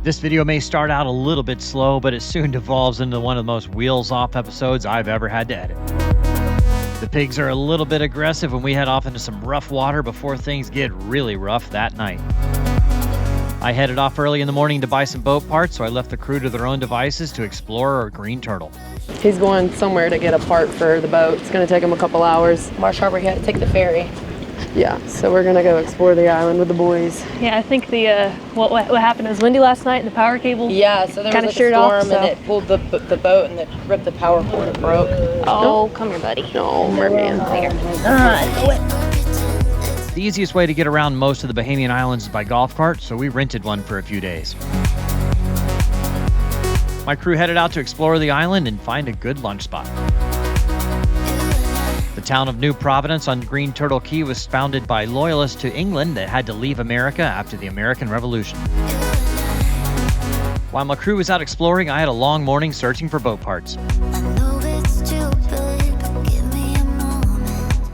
This video may start out a little bit slow, but it soon devolves into one of the most wheels-off episodes I've ever had to edit. The pigs are a little bit aggressive and we head off into some rough water before things get really rough that night. I headed off early in the morning to buy some boat parts, so I left the crew to their own devices to explore our green turtle. He's going somewhere to get a part for the boat. It's going to take him a couple hours. Marsh Harbor, he had to take the ferry. Yeah, so we're going to go explore the island with the boys. Yeah, I think the what happened was windy last night and the power cable. Yeah, so there was like a storm and it pulled the boat and it ripped the power cord and broke. Oh, come here, buddy. No, merman. The easiest way to get around most of the Bahamian Islands is by golf cart, so we rented one for a few days. My crew headed out to explore the island and find a good lunch spot. The town of New Providence on Green Turtle Key was founded by loyalists to England that had to leave America after the American Revolution. While my crew was out exploring, I had a long morning searching for boat parts.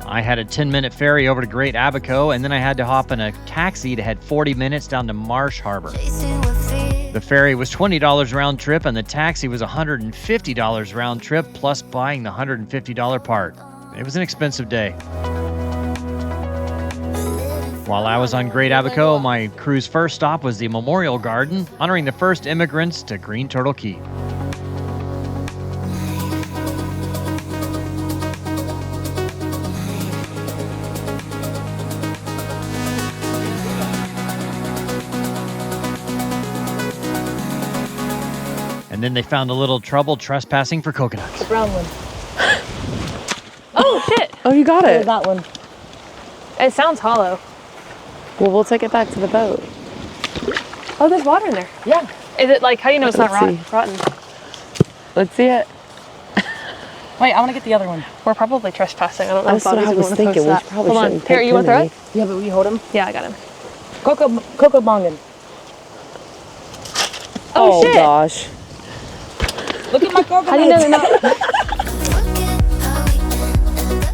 I had a 10-minute ferry over to Great Abaco, and then I had to hop in a taxi to head 40 minutes down to Marsh Harbor. The ferry was $20 round trip, and the taxi was $150 round trip, plus buying the $150 part. It was an expensive day. While I was on Great Abaco, my crew's first stop was the Memorial Garden, honoring the first immigrants to Green Turtle Key. And then they found a little trouble trespassing for coconuts. The brown one. Oh, shit. Oh, you got it. That one. It sounds hollow. Well, we'll take it back to the boat. Oh, there's water in there. Yeah. Is it like, how do you know it's not Let's rotten? Let's see it. Wait, I want to get the other one. We're probably trespassing. I don't know That's if what Bobby's I was gonna post thinking. We that. probably Hold on. shouldn't Here, take you want too to throw many. it? Yeah, but we hold him. Yeah, I got him. Coco Bongan. Oh, shit. Gosh. Look at my coconuts. How do you know they're not?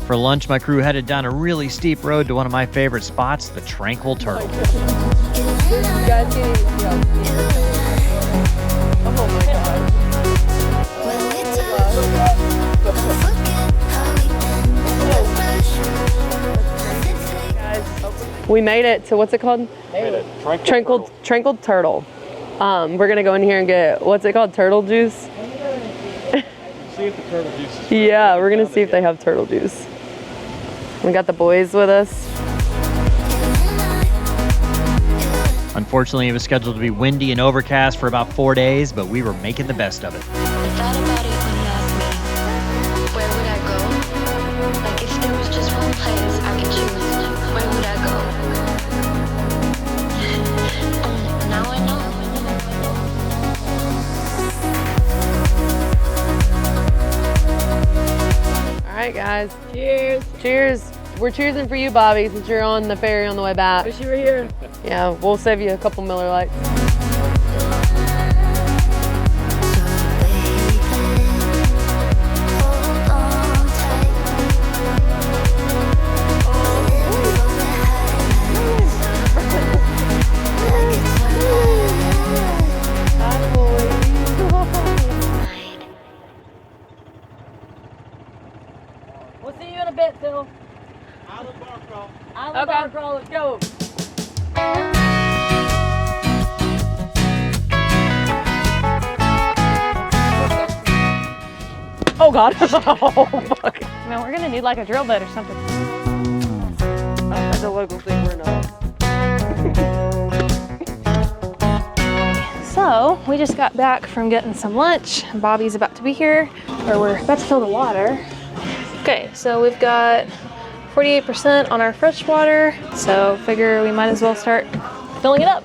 For lunch, my crew headed down a really steep road to one of my favorite spots, the Tranquil Turtle. We made it to, what's it called? Tranquil Turtle. We're gonna go in here and get, what's it called? Turtle juice? See if the turtle juice is Yeah, we're gonna see if they have turtle juice. We got the boys with us. Unfortunately, it was scheduled to be windy and overcast for about 4 days, but we were making the best of it. Thought about it when you asked me, where would I go? Like if there was just one place I could choose, where would I go? Now I know. All right, guys. Cheers. Cheers. We're cheersing for you, Bobby, since you're on the ferry on the way back. Wish you were here. Yeah, we'll save you a couple Miller Lights. We'll see you in a bit, Phil. Island bar crawl. Island bar crawl, let's go. Oh, God. Oh, fuck. No, we're gonna need like a drill bit or something. That's a local thing, we're not. So, we just got back from getting some lunch. Bobby's about to be here, or we're about to fill the water. Okay, so we've got 48% on our fresh water, so figure we might as well start filling it up.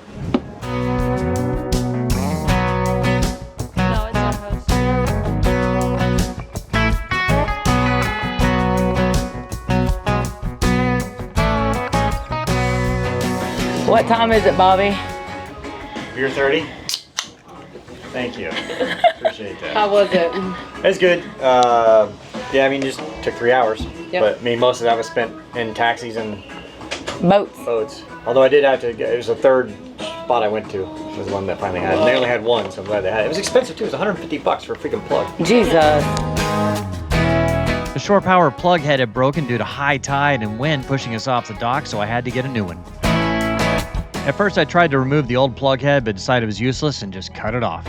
No, it's not hosed. What time is it, Bobby? Beer 30? Thank you. Appreciate that. How was it? It's good. Yeah, I mean, just took 3 hours. Yep. But I mean, most of that was spent in taxis and Boats. boats. Although I did have to get, it was the third spot I went to. was the one that finally had it. And they only had one, so I'm glad they had it. It was expensive too. It was 150 bucks for a freaking plug. Jesus. The shore power plug head had broken due to high tide and wind pushing us off the dock, so I had to get a new one. At first I tried to remove the old plug head, but decided it was useless and just cut it off.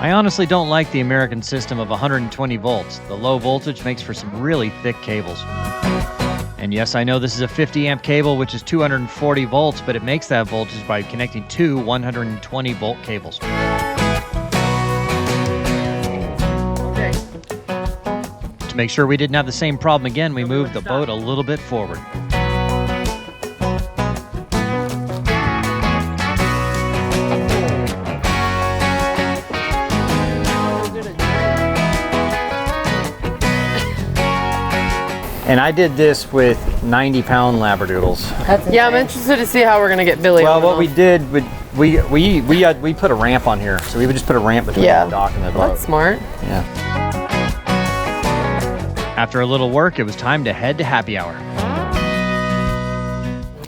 I honestly don't like the American system of 120 volts. The low voltage makes for some really thick cables. And yes, I know this is a 50 amp cable, which is 240 volts, but it makes that voltage by connecting two 120 volt cables. To make sure we didn't have the same problem again, we moved the boat a little bit forward. And I did this with 90-pound Labradoodles. Yeah, I'm interested to see how we're gonna get Billy. Well, what we did, we put a ramp on here, so we would just put a ramp between the dock and the boat. That's smart. Yeah. After a little work, it was time to head to happy hour.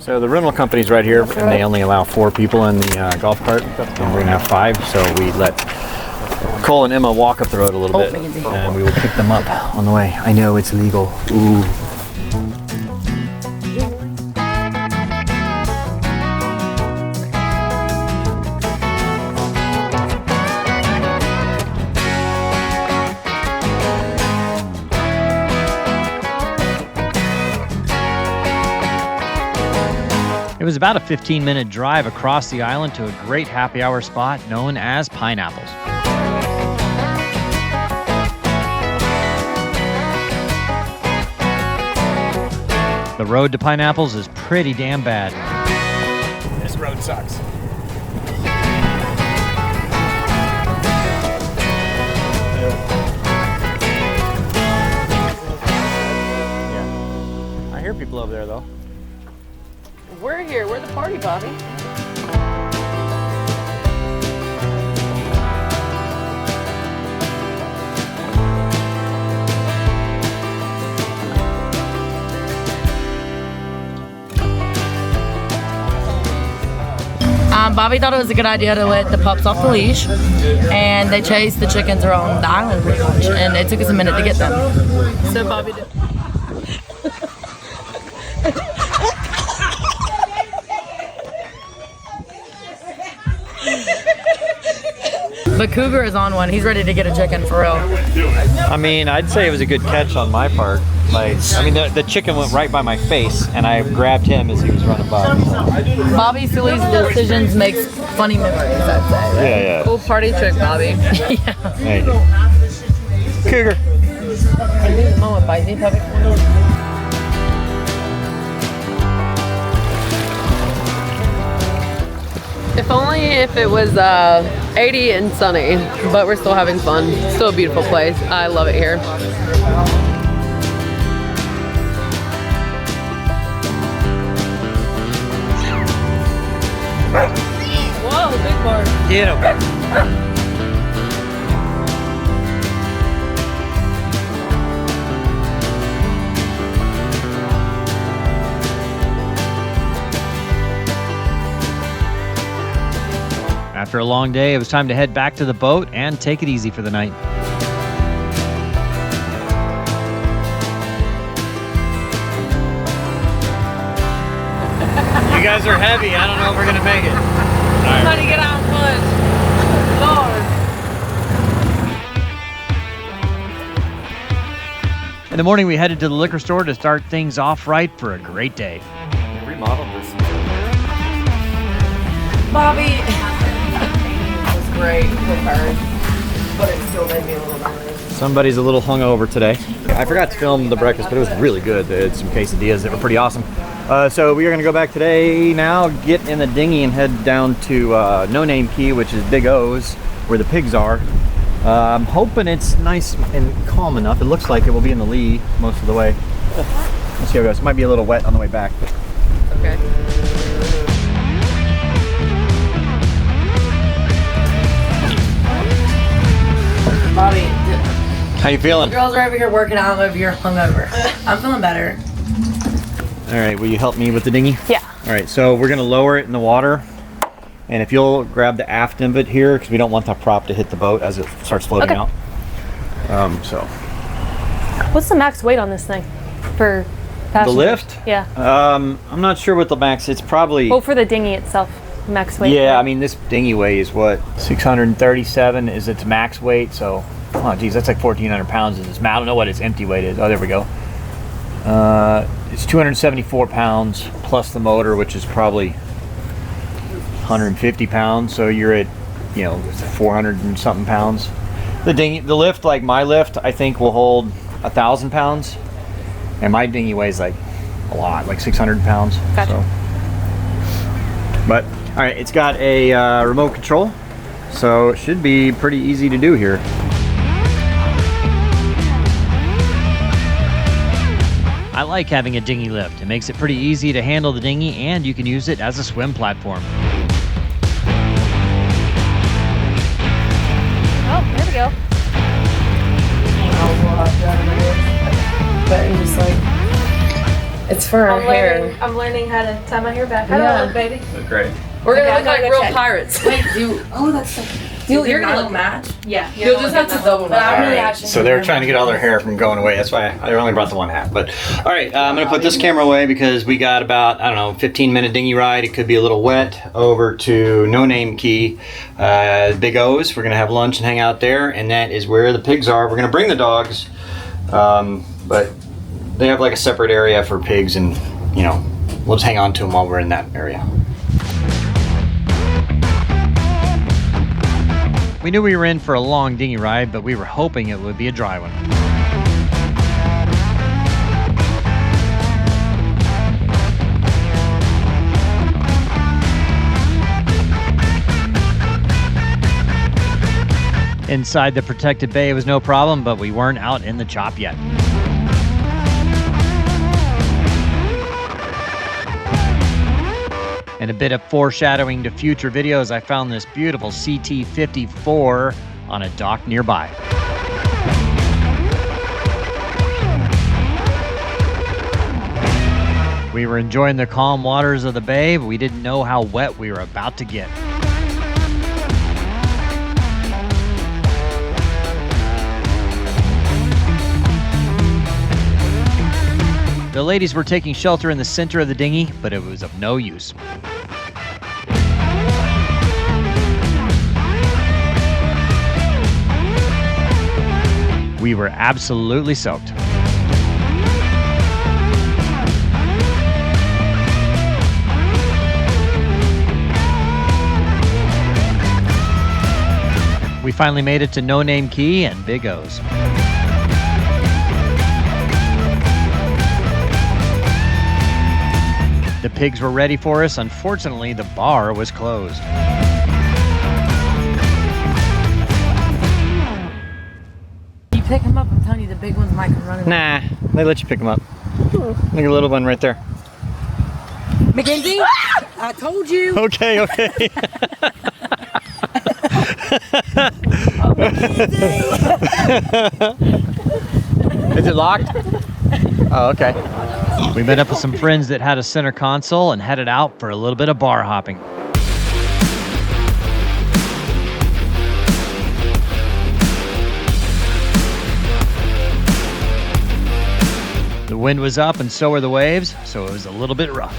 So the rental company's right here, and they only allow 4 people in the golf cart, and we're gonna have 5, so we let Cole and Emma walk up the road a little bit, and we will pick them up on the way. I know it's illegal. Ooh. It was about a 15-minute drive across the island to a great happy hour spot known as Pineapples. The road to Pineapples is pretty damn bad. This road sucks. Yeah. I hear people over there though. We're here. We're the party, Bobby. Bobby thought it was a good idea to let the pups off the leash, and they chased the chickens around the island pretty much, and it took us a minute to get them. So Bobby did. But Cougar is on one. He's ready to get a chicken for real. I mean, I'd say it was a good catch on my part. Like, I mean, the chicken went right by my face, and I grabbed him as he was running by. Bobby Silly's decisions makes funny memories, I'd say. Right? Yeah. Cool party trick, Bobby. Yeah. Thank you. Cougar. Mama, spicy puppy. If only if it was 80 and sunny, but we're still having fun. Still a beautiful place. I love it here. Whoa, big board. Get him. After a long day, it was time to head back to the boat and take it easy for the night. You guys are heavy. I don't know if we're gonna make it. Right. Trying to get out and push. Lord. In the morning, we headed to the liquor store to start things off right for a great day. Remodeled this. Bobby. It was great with her, but it still made me a little nervous. Somebody's a little hungover today. I forgot to film the breakfast, but it was really good. They had some quesadillas that were pretty awesome. So we are gonna go back today now, get in the dinghy and head down to No Name Key, which is Big O's, where the pigs are. I'm hoping it's nice and calm enough. It looks like it will be in the lee most of the way. Let's see how it goes. It might be a little wet on the way back. But. Okay. Bobby, How you feeling? The girls are over here working out. I'm over here hungover. I'm feeling better. All right, will you help me with the dinghy? Yeah. All right, so we're gonna lower it in the water. And if you'll grab the aft end of it here, because we don't want the prop to hit the boat as it starts floating out. What's the max weight on this thing for passengers? The lift? Yeah. I'm not sure what the max, it's probably... Well, for the dinghy itself, max weight. Yeah, I mean, this dinghy weighs what? 637 is its max weight, so... Oh, geez, that's like 1,400 pounds. I don't know what its empty weight is. Oh, there we go. It's 274 pounds plus the motor, which is probably 150 pounds. So you're at, 400 and something pounds. The lift, like my lift, I think will hold 1,000 pounds, and my dinghy weighs like a lot, like 600 pounds. Gotcha. So. But all right, it's got a remote control, so it should be pretty easy to do here. I like having a dinghy lift. It makes it pretty easy to handle the dinghy, and you can use it as a swim platform. Oh, there we go. But I'm just like, it's for our hair. I'm learning how to tie my hair back. How do I look, baby? Look great. We're gonna Okay, look like I'm gonna real check. pirates. Wait, you're gonna look match? Yeah. You'll just have to double But I'm match. really actually. So they're trying to get all their hair from going away. That's why I only brought the one hat. But all right, I'm gonna put this camera away because we got about 15-minute dinghy ride. It could be a little wet over to No Name Key, Big O's. We're gonna have lunch and hang out there, and that is where the pigs are. We're gonna bring the dogs, but they have like a separate area for pigs, and we'll just hang on to them while we're in that area. We knew we were in for a long dinghy ride, but we were hoping it would be a dry one. Inside the protected bay was no problem, but we weren't out in the chop yet. And a bit of foreshadowing to future videos, I found this beautiful CT-54 on a dock nearby. We were enjoying the calm waters of the bay, but we didn't know how wet we were about to get. The ladies were taking shelter in the center of the dinghy, but it was of no use. We were absolutely soaked. We finally made it to No Name Key and Big O's. The pigs were ready for us. Unfortunately, the bar was closed. You pick him up, I'm telling you, the big ones might come running. Nah, they let you pick them up. Look at the little one right there. Mackenzie, I told you. Okay. Is it locked? Oh, okay. We met up with some friends that had a center console and headed out for a little bit of bar hopping. The wind was up and so were the waves, so it was a little bit rough.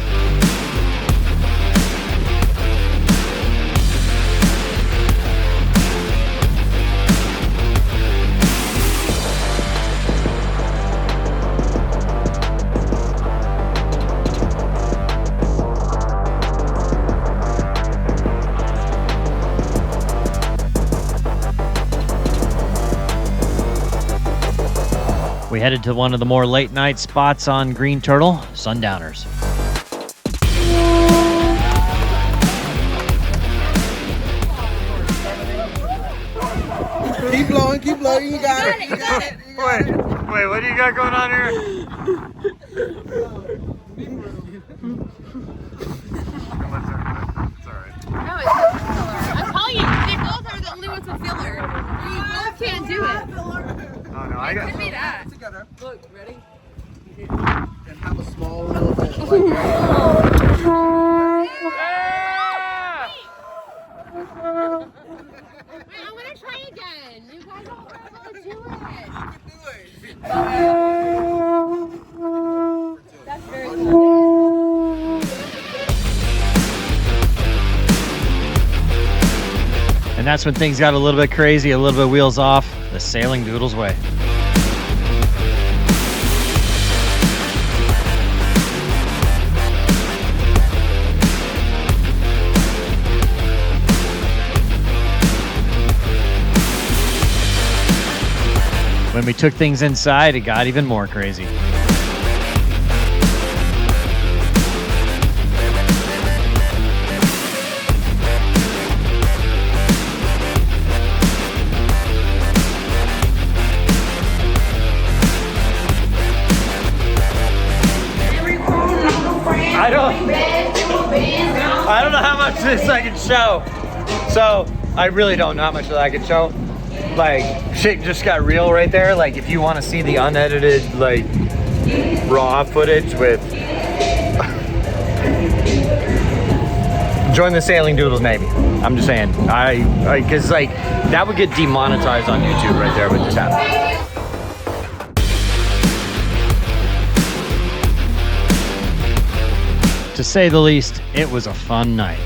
We headed to one of the more late night spots on Green Turtle, Sundowners. Keep blowing, you got it. Wait, what do you got going on here? No, it's a filler. I'm telling you, they both are the only ones with filler. You both can't do it. Oh no, And that's when things got a little bit crazy, a little bit wheels off, the Sailing Doodles way. When we took things inside, it got even more crazy. I don't know how much of this I can show. So I really don't know how much of that I can show. Like, shit just got real right there. Like, if you want to see the unedited, like, raw footage with join the Sailing Doodles Navy. I'm just saying, because like that would get demonetized on YouTube right there with this happening. To say the least, it was a fun night.